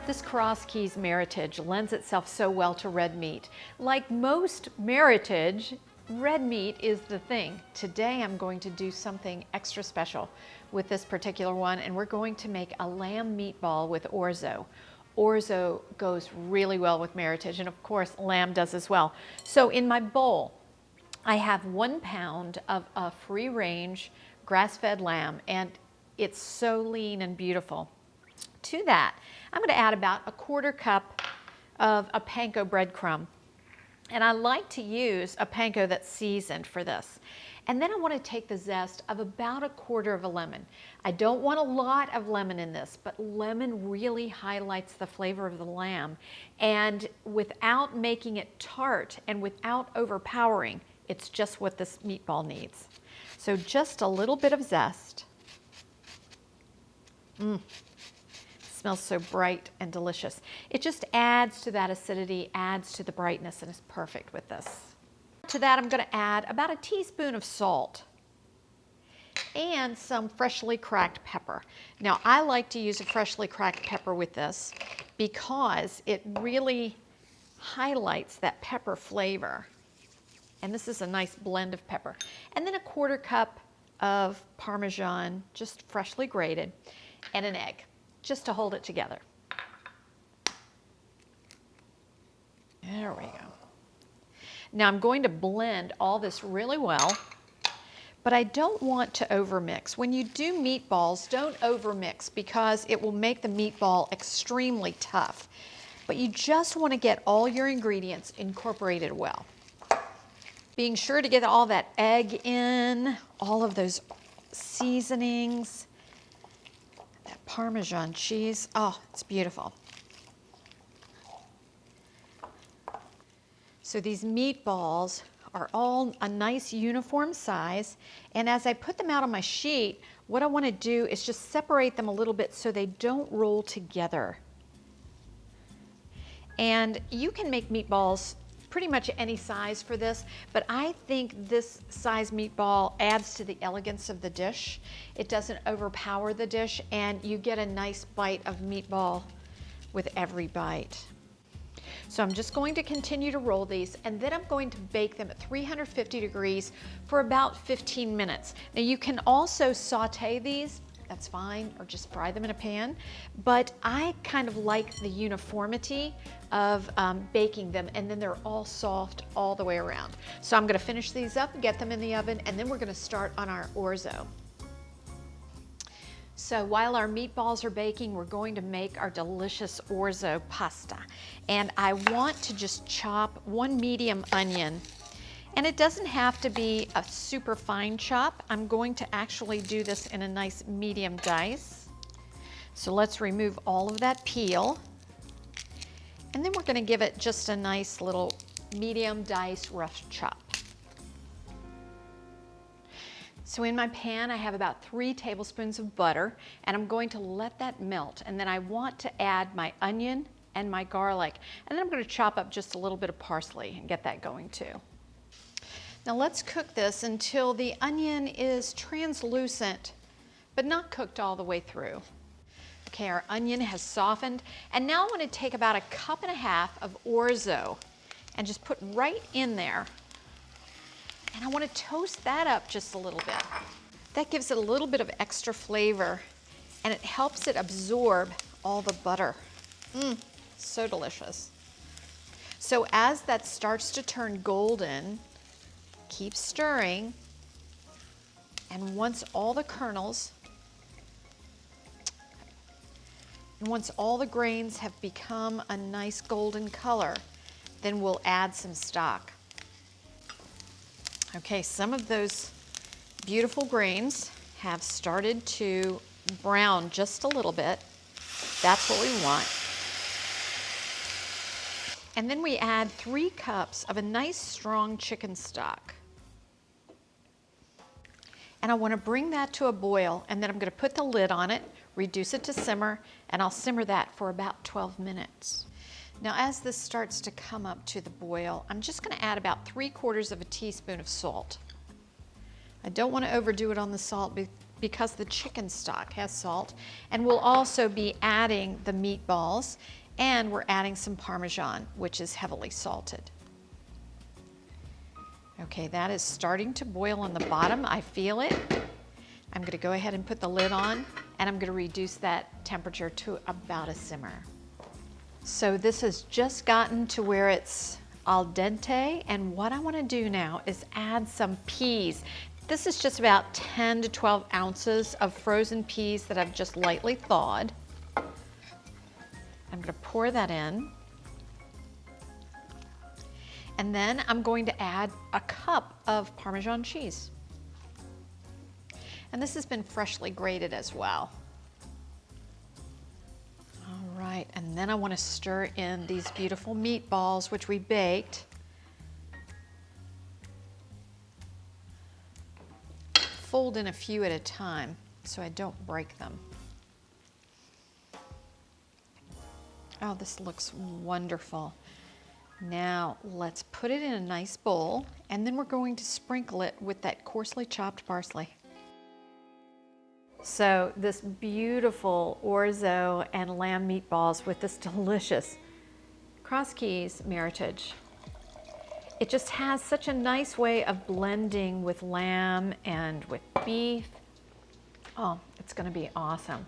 This Cross Keys Meritage lends itself so well to red meat. Like most Meritage, red meat is the thing. Today I'm going to do something extra special with this particular one, and we're going to make a lamb meatball with orzo. Orzo goes really well with Meritage, and of course lamb does as well. So in my bowl, I have 1 pound of a free-range grass-fed lamb, and it's so lean and beautiful. To that, I'm going to add about a 1/4 cup of a panko breadcrumb. And I like to use a panko that's seasoned for this. And then I want to take the zest of about 1/4 of a lemon. I don't want a lot of lemon in this, but lemon really highlights the flavor of the lamb. And without making it tart and without overpowering, it's just what this meatball needs. So just a little bit of zest. Smells so bright and delicious. It just adds to that acidity, adds to the brightness, and is perfect with this. To that, I'm going to add about a teaspoon of salt and some freshly cracked pepper. Now, I like to use a freshly cracked pepper with this because it really highlights that pepper flavor. And this is a nice blend of pepper. And then a 1/4 cup of Parmesan, just freshly grated, and an egg, just to hold it together. There we go. Now I'm going to blend all this really well, but I don't want to overmix. When you do meatballs, don't overmix because it will make the meatball extremely tough. But you just want to get all your ingredients incorporated well. Being sure to get all that egg in, all of those seasonings, that Parmesan cheese. Oh, it's beautiful. So these meatballs are all a nice uniform size, and as I put them out on my sheet, what I want to do is just separate them a little bit so they don't roll together. And you can make meatballs pretty much any size for this, but I think this size meatball adds to the elegance of the dish. It doesn't overpower the dish, and you get a nice bite of meatball with every bite. So I'm just going to continue to roll these, and then I'm going to bake them at 350 degrees for about 15 minutes. Now you can also saute these, that's fine, or just fry them in a pan, but I kind of like the uniformity of baking them, and then they're all soft all the way around. So I'm going to finish these up, get them in the oven, and then we're going to start on our orzo. So while our meatballs are baking, we're going to make our delicious orzo pasta. And I want to just chop 1 medium onion. And it doesn't have to be a super fine chop. I'm going to actually do this in a nice medium dice. So let's remove all of that peel. And then we're going to give it just a nice little medium dice rough chop. So in my pan, I have about 3 tablespoons of butter, and I'm going to let that melt. And then I want to add my onion and my garlic. And then I'm going to chop up just a little bit of parsley and get that going too. Now let's cook this until the onion is translucent, but not cooked all the way through. Okay, our onion has softened, and now I want to take about 1.5 cups of orzo and just put right in there. And I want to toast that up just a little bit. That gives it a little bit of extra flavor, and it helps it absorb all the butter. So delicious. So as that starts to turn golden, keep stirring, and once all the kernels, and once all the grains have become a nice golden color, then we'll add some stock. Okay, some of those beautiful grains have started to brown just a little bit. That's what we want. And then we add 3 cups of a nice strong chicken stock. And I want to bring that to a boil, and then I'm going to put the lid on it, reduce it to simmer, and I'll simmer that for about 12 minutes. Now as this starts to come up to the boil, I'm just going to add about 3/4 of a teaspoon of salt. I don't want to overdo it on the salt because the chicken stock has salt. And we'll also be adding the meatballs, and we're adding some Parmesan, which is heavily salted. Okay, that is starting to boil on the bottom. I feel it. I'm going to go ahead and put the lid on, and I'm going to reduce that temperature to about a simmer. So this has just gotten to where it's al dente, and what I want to do now is add some peas. This is just about 10 to 12 ounces of frozen peas that I've just lightly thawed. I'm going to pour that in. And then I'm going to add a cup of Parmesan cheese. And this has been freshly grated as well. All right, and then I want to stir in these beautiful meatballs, which we baked. Fold in a few at a time so I don't break them. Oh, this looks wonderful. Now let's put it in a nice bowl, and then we're going to sprinkle it with that coarsely chopped parsley. So this beautiful orzo and lamb meatballs with this delicious Cross Keys Meritage. It just has such a nice way of blending with lamb and with beef. Oh, it's going to be awesome.